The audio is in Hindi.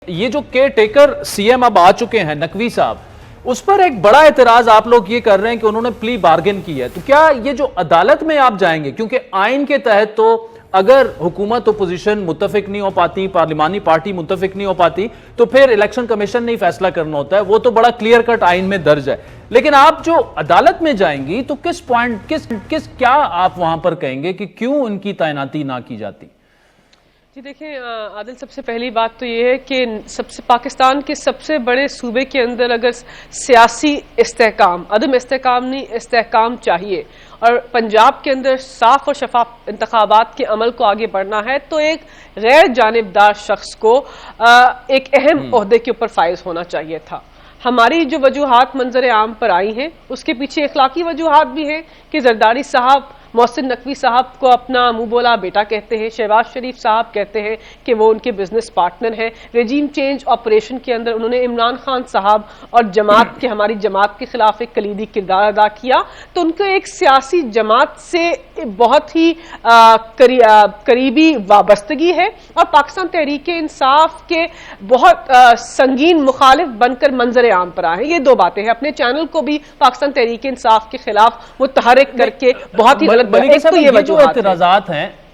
ये जो केयर टेकर सीएम अब आ चुके हैं नकवी साहब, उस पर एक बड़ा एतराज आप लोग ये कर रहे हैं कि उन्होंने प्ली बार्गेन की है। तो क्या ये जो अदालत में आप जाएंगे, क्योंकि आइन के तहत तो अगर हुकूमत अपोजिशन मुत्तफिक नहीं हो पाती, पार्लिमानी पार्टी मुत्तफिक नहीं हो पाती, तो फिर इलेक्शन कमीशन ने ही फैसला करना होता है। वो तो बड़ा क्लियर कट आइन में दर्ज है। लेकिन आप जो अदालत में जाएंगी तो किस पॉइंट क्या आप वहां पर कहेंगे कि क्यों उनकी तैनाती ना की जाती? जी देखिए आदिल, सबसे पहली बात तो ये है कि पाकिस्तान के सबसे बड़े सूबे के अंदर अगर सियासी इस्तेहकाम, अदम इस्तेहकाम नहीं, इस्तेहकाम चाहिए और पंजाब के अंदर साफ और शफाफ इंतखाबात के अमल को आगे बढ़ना है तो एक गैर जानिबदार शख्स को एक अहम ओहदे के ऊपर फाइज होना चाहिए था। हमारी जो वजूहात मंजर आम पर आई हैं उसके पीछे इखलाकी वजूहात भी हैं कि जरदारी साहब मोहसिन नकवी साहब को अपना मुंह बोला बेटा कहते हैं, शहबाज शरीफ साहब कहते हैं कि वो उनके बिजनेस पार्टनर हैं। रेजीम चेंज ऑपरेशन के अंदर उन्होंने इमरान खान साहब और जमात के, हमारी जमात के खिलाफ एक कलीदी किरदार अदा किया। तो उनको एक सियासी जमात से बहुत ही करीबी वाबस्तगी है और पाकिस्तान तहरीक इंसाफ के बहुत संगीन मुखालिफ बनकर मंजर आम पर आए। ये दो बातें हैं। अपने चैनल को भी पाकिस्तान तहरीक इंसाफ के खिलाफ मुतहरिक करके बहुत ही बल्कि ये जो एतराजात हैं